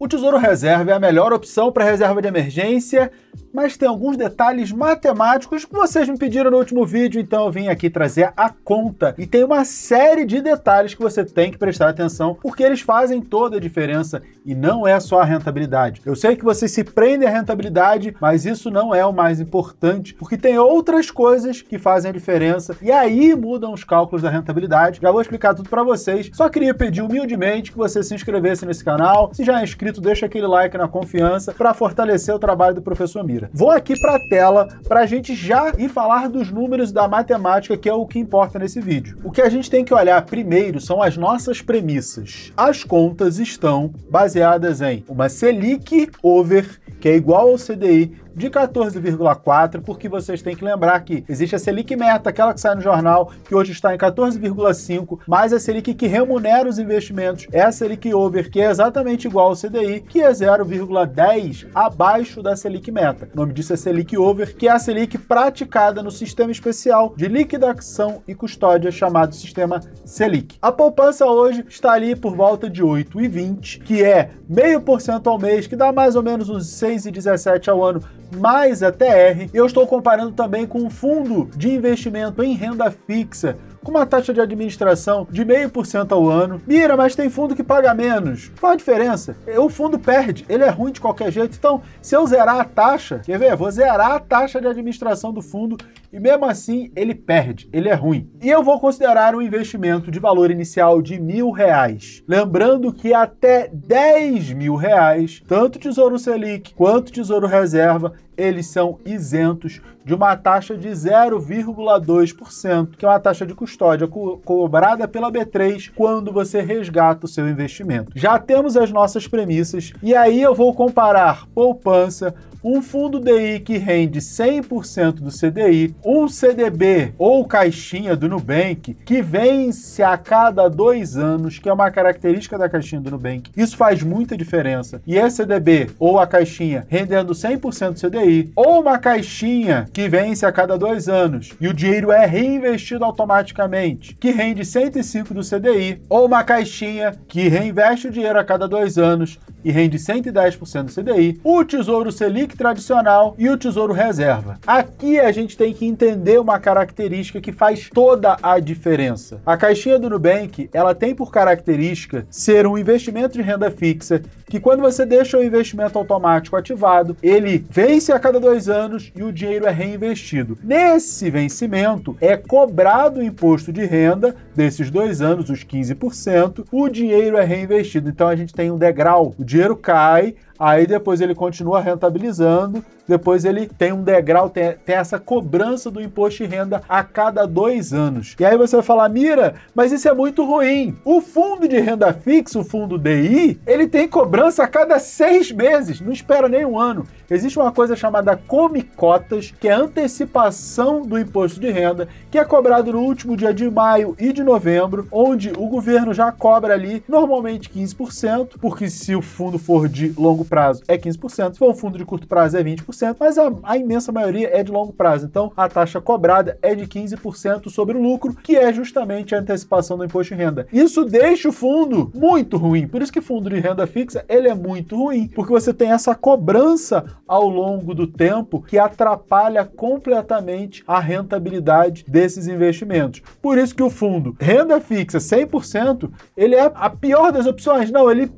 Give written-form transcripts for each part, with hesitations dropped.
O Tesouro Reserva é a melhor opção para reserva de emergência, mas tem alguns detalhes matemáticos que vocês me pediram no último vídeo, então eu vim aqui trazer a conta. E tem uma série de detalhes que você tem que prestar atenção, porque eles fazem toda a diferença e não é só a rentabilidade. Eu sei que vocês se prendem à rentabilidade, mas isso não é o mais importante, porque tem outras coisas que fazem a diferença e aí mudam os cálculos da rentabilidade. Já vou explicar tudo para vocês. Só queria pedir humildemente que você se inscrevesse nesse canal. Se já é inscrito, deixa aquele like na confiança para fortalecer o trabalho do professor Mira. Vou aqui para a tela para a gente já ir falar dos números da matemática, que é o que importa nesse vídeo. O que a gente tem que olhar primeiro são as nossas premissas. As contas estão baseadas em uma Selic over, que é igual ao CDI, de 14,4, porque vocês têm que lembrar que existe a Selic meta, aquela que sai no jornal, que hoje está em 14,5, mais a Selic que remunera os investimentos é a Selic over, que é exatamente igual ao CDI, que é 0,10 abaixo da Selic meta. O nome disso é Selic over, que é a Selic praticada no sistema especial de liquidação e custódia chamado sistema Selic. A poupança hoje está ali por volta de 8,20, que é 0,5% ao mês, que dá mais ou menos uns 6,17 ao ano, mais a TR. Eu estou comparando também com um fundo de investimento em renda fixa, com uma taxa de administração de 0,5% ao ano. Mira, mas tem fundo que paga menos. Faz diferença. O fundo perde, ele é ruim de qualquer jeito. Então, se eu zerar a taxa, quer ver? Vou zerar a taxa de administração do fundo e mesmo assim ele perde, ele é ruim. E eu vou considerar um investimento de valor inicial de R$1.000. Lembrando que até R$10.000, tanto Tesouro Selic quanto Tesouro Reserva, eles são isentos de uma taxa de 0,2%, que é uma taxa de custódia cobrada pela B3 quando você resgata o seu investimento. Já temos as nossas premissas e aí eu vou comparar poupança, um fundo DI que rende 100% do CDI, um CDB ou caixinha do Nubank que vence a cada 2 anos, que é uma característica da caixinha do Nubank. Isso faz muita diferença. E esse CDB ou a caixinha rendendo 100% do CDI, ou uma caixinha que vence a cada 2 anos e o dinheiro é reinvestido automaticamente, que rende 105% do CDI, ou uma caixinha que reinveste o dinheiro a cada 2 anos e rende 110% do CDI, o Tesouro Selic tradicional e o Tesouro Reserva. Aqui a gente tem que entender uma característica que faz toda a diferença. A caixinha do Nubank, ela tem por característica ser um investimento de renda fixa que quando você deixa o investimento automático ativado, ele vence a cada 2 anos e o dinheiro é reinvestido. Nesse vencimento, é cobrado o imposto de renda desses 2 anos, os 15%, o dinheiro é reinvestido. Então a gente tem um degrau, o dinheiro cai, aí depois ele continua rentabilizando, depois ele tem um degrau, tem essa cobrança do imposto de renda a cada 2 anos. E aí você vai falar, Mira, mas isso é muito ruim. O fundo de renda fixa, o fundo DI, ele tem cobrança a cada 6 meses, não espera nem um ano. Existe uma coisa chamada Come-Cotas, que é a antecipação do imposto de renda, que é cobrado no último dia de maio e de novembro, onde o governo já cobra ali normalmente 15%, porque se o fundo for de longo prazo é 15%, se for um fundo de curto prazo é 20%, mas a imensa maioria é de longo prazo. Então, a taxa cobrada é de 15% sobre o lucro, que é justamente a antecipação do imposto de renda. Isso deixa o fundo muito ruim. Por isso que fundo de renda fixa, ele é muito ruim, porque você tem essa cobrança ao longo do tempo que atrapalha completamente a rentabilidade desses investimentos. Por isso que o fundo renda fixa 100%, ele é a pior das opções. Não, ele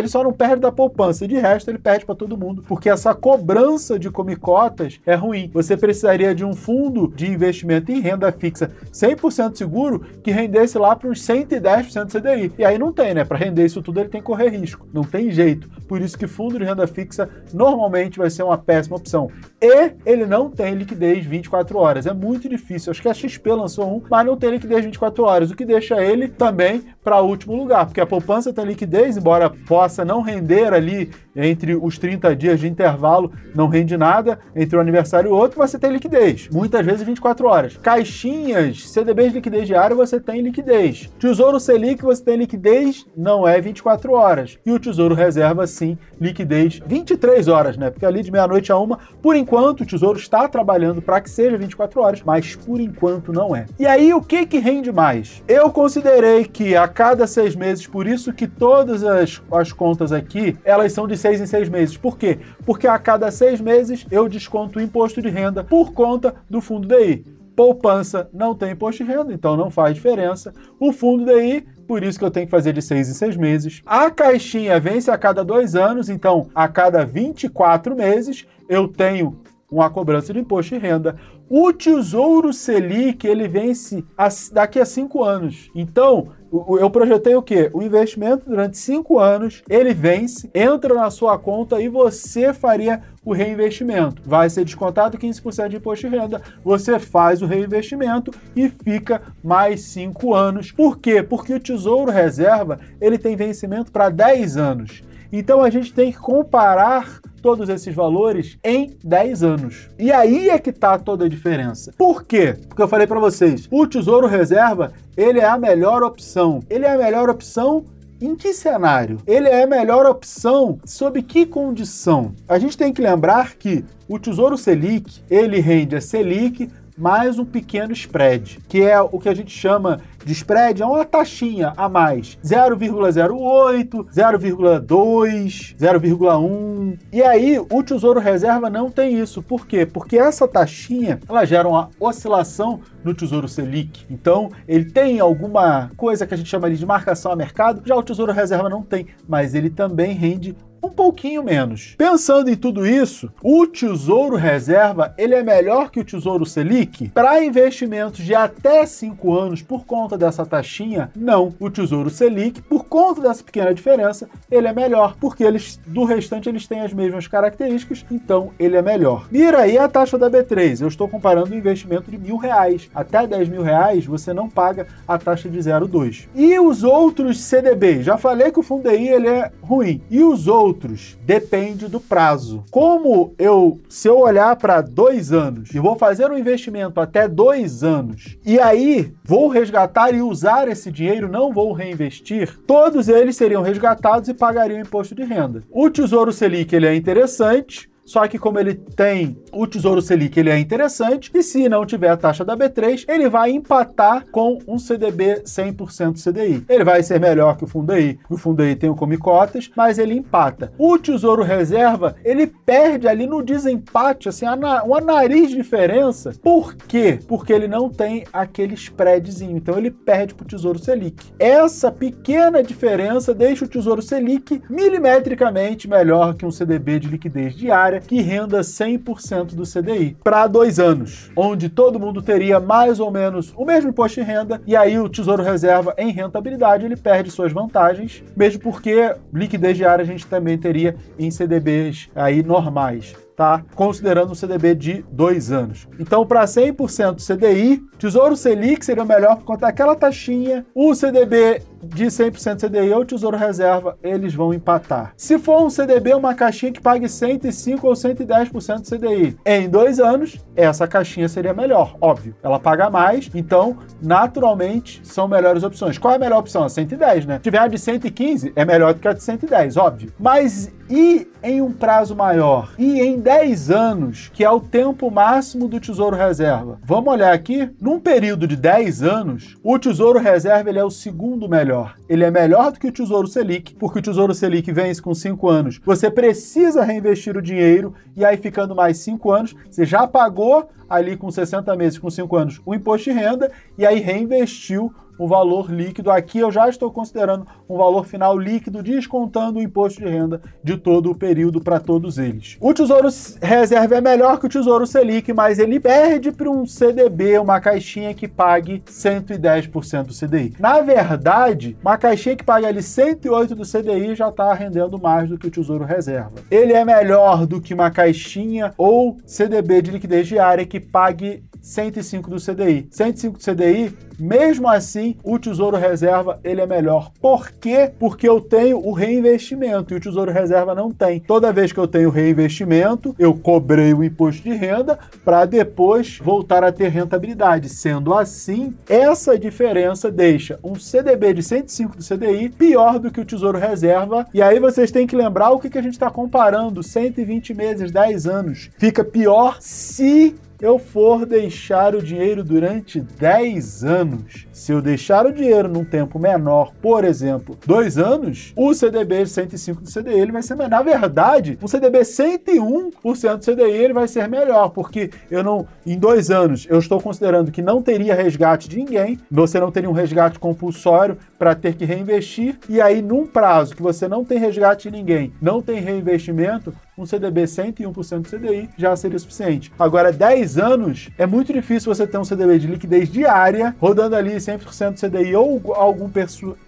só não perde da poupança, de resto ele perde para todo mundo, porque essa cobrança de come-cotas é ruim. Você precisaria de um fundo de investimento em renda fixa 100% seguro que rendesse lá para uns 110% do CDI. E aí não tem, né? Para render isso tudo ele tem que correr risco. Não tem jeito. Por isso que fundo de renda fixa normalmente vai ser uma péssima opção. E ele não tem liquidez 24 horas. É muito difícil. Acho que a XP lançou um, mas não tem liquidez 24 horas, o que deixa ele também para último lugar, porque a poupança tem liquidez, embora possa não render ali entre os 30 dias de intervalo, não rende nada entre um aniversário e outro, você tem liquidez. Muitas vezes 24 horas. Caixinhas, CDBs de liquidez diária, você tem liquidez. Tesouro Selic, você tem liquidez, não é 24 horas. E o Tesouro Reserva, sim liquidez 23 horas, né? Porque ali de meia-noite a 1, por enquanto o Tesouro está trabalhando para que seja 24 horas, mas por enquanto não é. E aí o que rende mais? Eu considerei que a cada 6 meses, por isso que todas as contas aqui, elas são de 6 em 6 meses. Por quê? Porque a cada 6 meses eu desconto o imposto de renda por conta do fundo DI. Poupança não tem imposto de renda, então não faz diferença. O fundo DI, por isso que eu tenho que fazer de 6 em 6 meses. A caixinha vence a cada 2 anos, então a cada 24 meses eu tenho uma cobrança de imposto de renda. O Tesouro Selic, ele vence daqui a 5 anos. Então, eu projetei o quê? O investimento durante 5 anos, ele vence, entra na sua conta e você faria o reinvestimento. Vai ser descontado 15% de imposto de renda, você faz o reinvestimento e fica mais 5 anos. Por quê? Porque o Tesouro Reserva, ele tem vencimento para 10 anos. Então, a gente tem que comparar todos esses valores em 10 anos. E aí é que tá toda a diferença. Por quê? Porque eu falei para vocês, o Tesouro Reserva, ele é a melhor opção. Ele é a melhor opção em que cenário? Ele é a melhor opção sob que condição? A gente tem que lembrar que o Tesouro Selic, ele rende a Selic mais um pequeno spread, que é o que a gente chama de spread, é uma taxinha a mais, 0,08, 0,2, 0,1. E aí, o Tesouro Reserva não tem isso. Por quê? Porque essa taxinha, ela gera uma oscilação no Tesouro Selic. Então, ele tem alguma coisa que a gente chama ali de marcação a mercado, já o Tesouro Reserva não tem, mas ele também rende um pouquinho menos. Pensando em tudo isso, o Tesouro Reserva, ele é melhor que o Tesouro Selic? Para investimentos de até 5 anos, por conta dessa taxinha, não. O Tesouro Selic, por conta dessa pequena diferença, ele é melhor, porque do restante eles têm as mesmas características, então ele é melhor. Mira aí a taxa da B3, eu estou comparando o investimento de R$1.000. Até R$10.000 você não paga a taxa de 0,2. E os outros CDB? Já falei que o fundo DI ele é ruim. E os outros? Depende do prazo. Se eu olhar para 2 anos e vou fazer um investimento até 2 anos, e aí vou resgatar e usar esse dinheiro, não vou reinvestir, todos eles seriam resgatados e pagariam imposto de renda. O Tesouro Selic, ele é interessante, só que como ele tem o Tesouro Selic, ele é interessante, e se não tiver a taxa da B3, ele vai empatar com um CDB 100% CDI. Ele vai ser melhor que o Fundo DI. O Fundo DI tem o Come Cotas, mas ele empata. O Tesouro Reserva, ele perde ali no desempate, assim, uma nariz de diferença. Por quê? Porque ele não tem aquele spreadzinho, então ele perde para o Tesouro Selic. Essa pequena diferença deixa o Tesouro Selic milimetricamente melhor que um CDB de liquidez diária, que renda 100% do CDI para 2 anos, onde todo mundo teria mais ou menos o mesmo imposto de renda, e aí o Tesouro Reserva em rentabilidade ele perde suas vantagens, mesmo porque liquidez diária a gente também teria em CDBs aí normais, tá? Considerando o CDB de 2 anos. Então, para 100% CDI, Tesouro Selic seria o melhor por conta daquela taxinha. O CDB de 100% CDI ou Tesouro Reserva, eles vão empatar. Se for um CDB, uma caixinha que pague 105 ou 110% do CDI em 2 anos, essa caixinha seria melhor, óbvio. Ela paga mais, então, naturalmente, são melhores opções. Qual é a melhor opção? A 110, né? Se tiver a de 115, é melhor do que a de 110, óbvio. Mas e em um prazo maior? E em 10 anos, que é o tempo máximo do Tesouro Reserva? Vamos olhar aqui. Num período de 10 anos, o Tesouro Reserva ele é o segundo melhor. Ele é melhor do que o Tesouro Selic, porque o Tesouro Selic vence com 5 anos. Você precisa reinvestir o dinheiro, e aí ficando mais 5 anos, você já pagou ali com 60 meses, com 5 anos, o imposto de renda, e aí reinvestiu o valor líquido. Aqui eu já estou considerando um valor final líquido, descontando o imposto de renda de todo o período para todos eles. O Tesouro Reserva é melhor que o Tesouro Selic, mas ele perde para um CDB, uma caixinha que pague 110% do CDI. Na verdade, uma caixinha que pague ali 108% do CDI já está rendendo mais do que o Tesouro Reserva. Ele é melhor do que uma caixinha ou CDB de liquidez diária que pague 105 do CDI. 105 do CDI, mesmo assim, o Tesouro Reserva ele é melhor. Por quê? Porque eu tenho o reinvestimento e o Tesouro Reserva não tem. Toda vez que eu tenho reinvestimento, eu cobrei o imposto de renda para depois voltar a ter rentabilidade. Sendo assim, essa diferença deixa um CDB de 105 do CDI pior do que o Tesouro Reserva. E aí vocês têm que lembrar o que a gente está comparando. 120 meses, 10 anos. Fica pior se eu for deixar o dinheiro durante 10 anos. Se eu deixar o dinheiro num tempo menor, por exemplo, 2 anos, o CDB de 105 do CDI ele vai ser melhor. Na verdade, o CDB 101% do CDI ele vai ser melhor, porque em 2 anos eu estou considerando que não teria resgate de ninguém, você não teria um resgate compulsório para ter que reinvestir, e aí num prazo que você não tem resgate de ninguém, não tem reinvestimento, um CDB 101% do CDI já seria suficiente. Agora, 10 anos, é muito difícil você ter um CDB de liquidez diária, rodando ali 100% do CDI ou algum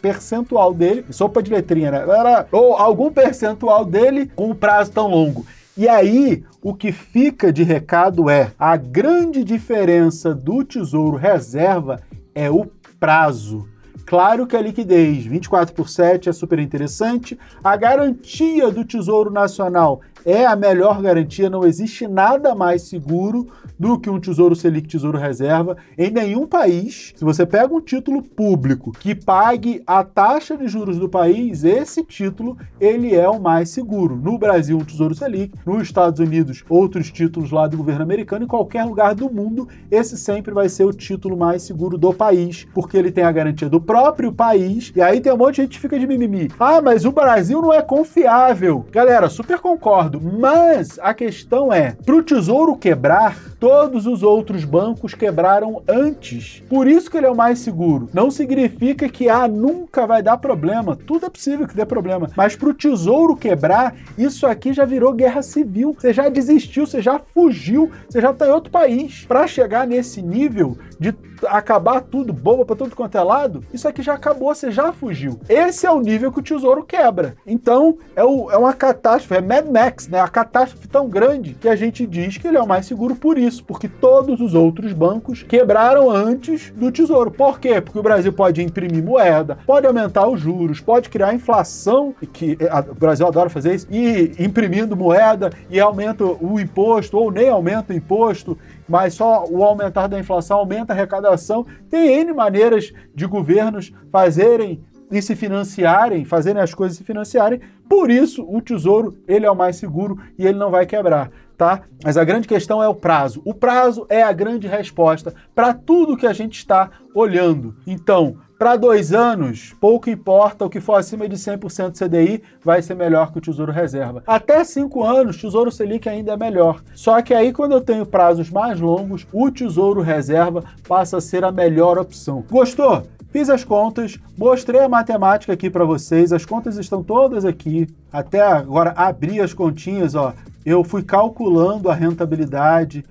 percentual dele, sopa de letrinha, né? Ou algum percentual dele com um prazo tão longo. E aí, o que fica de recado é, a grande diferença do Tesouro Reserva é o prazo. Claro que a liquidez 24/7 é super interessante, a garantia do Tesouro Nacional é a melhor garantia, não existe nada mais seguro do que um Tesouro Selic, Tesouro Reserva. Em nenhum país, se você pega um título público que pague a taxa de juros do país, esse título ele é o mais seguro. No Brasil, um Tesouro Selic, nos Estados Unidos, outros títulos lá do governo americano, em qualquer lugar do mundo, esse sempre vai ser o título mais seguro do país, porque ele tem a garantia do próprio país. E aí tem um monte de gente que fica de mimimi. Ah, mas o Brasil não é confiável. Galera, super concordo. Mas a questão é, para o Tesouro quebrar, todos os outros bancos quebraram antes. Por isso que ele é o mais seguro. Não significa que nunca vai dar problema. Tudo é possível que dê problema. Mas para o Tesouro quebrar, isso aqui já virou guerra civil. Você já desistiu, você já fugiu, você já está em outro país. Para chegar nesse nível de acabar tudo, bomba para tudo quanto é lado, isso aqui já acabou, você já fugiu. Esse é o nível que o Tesouro quebra. Então, é uma catástrofe, é Mad Max, né? A catástrofe tão grande que a gente diz que ele é o mais seguro por isso, porque todos os outros bancos quebraram antes do Tesouro. Por quê? Porque o Brasil pode imprimir moeda, pode aumentar os juros, pode criar inflação, que o Brasil adora fazer isso, e imprimindo moeda e aumenta o imposto, ou nem aumenta o imposto, mas só o aumentar da inflação aumenta a arrecadação. Tem N maneiras de governos fazerem e se financiarem, fazerem as coisas se financiarem. Por isso, o Tesouro, ele é o mais seguro e ele não vai quebrar, tá? Mas a grande questão é o prazo. O prazo é a grande resposta para tudo que a gente está olhando. Então, para 2 anos, pouco importa, o que for acima de 100% CDI vai ser melhor que o Tesouro Reserva. Até 5 anos, Tesouro Selic ainda é melhor. Só que aí, quando eu tenho prazos mais longos, o Tesouro Reserva passa a ser a melhor opção. Gostou? Fiz as contas, mostrei a matemática aqui para vocês, as contas estão todas aqui. Até agora, abri as continhas, ó. Eu fui calculando a rentabilidade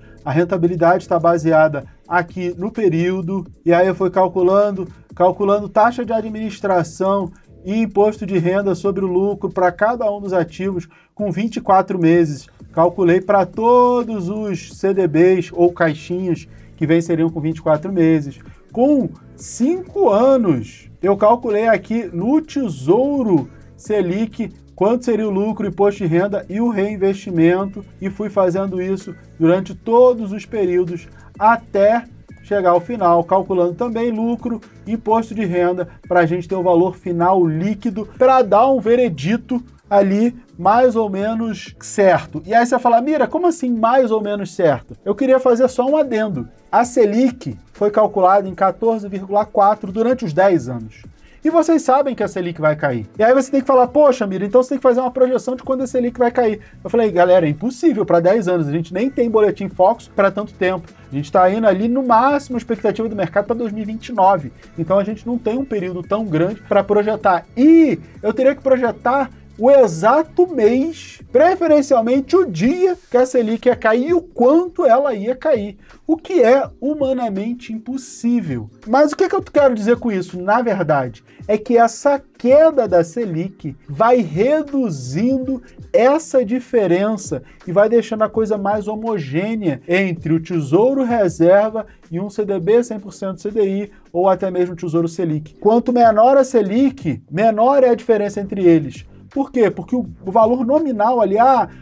está baseada aqui no período, e aí eu fui calculando taxa de administração e imposto de renda sobre o lucro para cada um dos ativos com 24 meses. Calculei para todos os CDBs ou caixinhas que venceriam com 24 meses. Com 5 anos, eu calculei aqui no Tesouro Selic quanto seria o lucro, imposto de renda e o reinvestimento, e fui fazendo isso durante todos os períodos até chegar ao final, calculando também lucro, imposto de renda, para a gente ter o valor final líquido, para dar um veredito ali mais ou menos certo. E aí você fala, Mira, como assim mais ou menos certo? Eu queria fazer só um adendo. A Selic foi calculada em 14,4 durante os 10 anos. E vocês sabem que a Selic vai cair. E aí você tem que falar, poxa, Mira, então você tem que fazer uma projeção de quando a Selic vai cair. Eu falei, galera, é impossível para 10 anos. A gente nem tem boletim Focus para tanto tempo. A gente está indo ali no máximo a expectativa do mercado para 2029. Então a gente não tem um período tão grande para projetar. E eu teria que projetar o exato mês, preferencialmente o dia que a Selic ia cair e o quanto ela ia cair, o que é humanamente impossível. Mas o que eu quero dizer com isso, na verdade, é que essa queda da Selic vai reduzindo essa diferença e vai deixando a coisa mais homogênea entre o Tesouro Reserva e um CDB 100% CDI ou até mesmo o Tesouro Selic. Quanto menor a Selic, menor é a diferença entre eles. Por quê? Porque o valor nominal ali,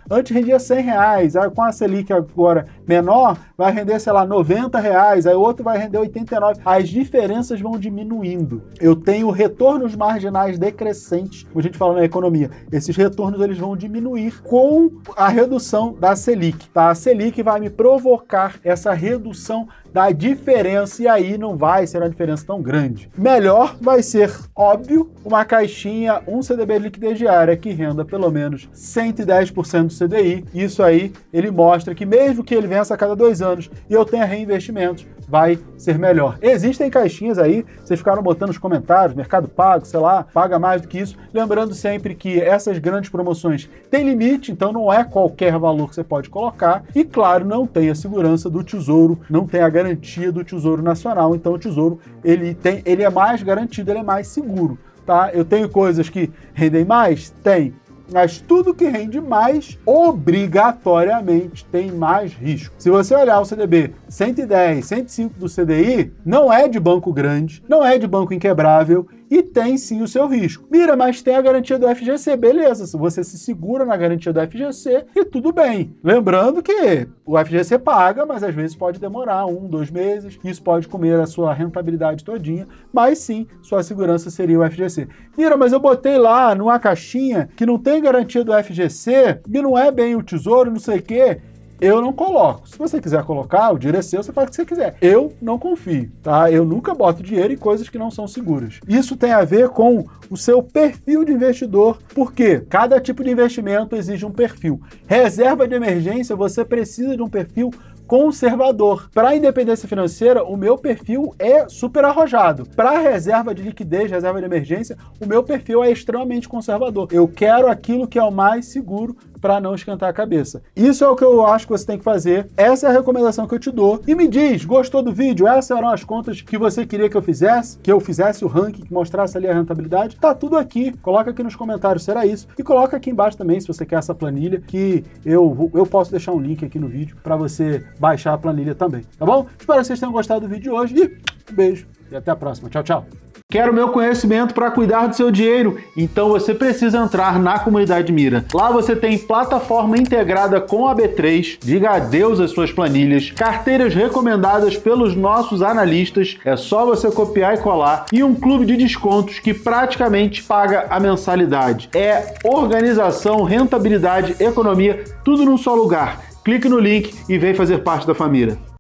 antes rendia R$100, aí com a Selic agora menor, vai render, sei lá, R$90, aí o outro vai render 89. As diferenças vão diminuindo. Eu tenho retornos marginais decrescentes, como a gente fala na economia. Esses retornos eles vão diminuir com a redução da Selic, tá? A Selic vai me provocar essa redução da diferença e aí não vai ser uma diferença tão grande. Melhor vai ser, óbvio, uma caixinha, um CDB de liquidez diária que renda pelo menos 110% do CDI. Isso aí, ele mostra que mesmo que ele vença a cada 2 anos e eu tenha reinvestimentos, vai ser melhor. Existem caixinhas aí, vocês ficaram botando nos comentários, Mercado Pago, sei lá, paga mais do que isso. Lembrando sempre que essas grandes promoções têm limite, então não é qualquer valor que você pode colocar. E claro, não tem a segurança do Tesouro, não tem a garantia do Tesouro Nacional, então o Tesouro ele é mais garantido, ele é mais seguro, tá? Eu tenho coisas que rendem mais? Tem. Mas tudo que rende mais, obrigatoriamente, tem mais risco. Se você olhar o CDB 110, 105 do CDI, não é de banco grande, não é de banco inquebrável e tem sim o seu risco. Mira, mas tem a garantia do FGC, beleza, se você se segura na garantia do FGC e tudo bem. Lembrando que o FGC paga, mas às vezes pode demorar 1, 2 meses, isso pode comer a sua rentabilidade todinha, mas sim, sua segurança seria o FGC. Mira, mas eu botei lá numa caixinha que não tem garantia do FGC, e não é bem o Tesouro, não sei o quê. Eu não coloco. Se você quiser colocar, o dinheiro é seu, você faz o que você quiser. Eu não confio, tá? Eu nunca boto dinheiro em coisas que não são seguras. Isso tem a ver com o seu perfil de investidor, porque cada tipo de investimento exige um perfil. Reserva de emergência, você precisa de um perfil conservador. Para a independência financeira, o meu perfil é super arrojado. Para reserva de liquidez, reserva de emergência, o meu perfil é extremamente conservador. Eu quero aquilo que é o mais seguro para não esquentar a cabeça. Isso é o que eu acho que você tem que fazer. Essa é a recomendação que eu te dou. E me diz, gostou do vídeo? Essas eram as contas que você queria que eu fizesse o ranking, que mostrasse ali a rentabilidade? Tá tudo aqui. Coloca aqui nos comentários, será isso. E coloca aqui embaixo também, se você quer essa planilha, que eu posso deixar um link aqui no vídeo para você baixar a planilha também, tá bom? Espero que vocês tenham gostado do vídeo de hoje e um beijo e até a próxima. Tchau, tchau. Quero meu conhecimento para cuidar do seu dinheiro? Então você precisa entrar na Comunidade Mira. Lá você tem plataforma integrada com a B3, diga adeus às suas planilhas, carteiras recomendadas pelos nossos analistas, é só você copiar e colar, e um clube de descontos que praticamente paga a mensalidade. É organização, rentabilidade, economia, tudo num só lugar. Clique no link e vem fazer parte da família.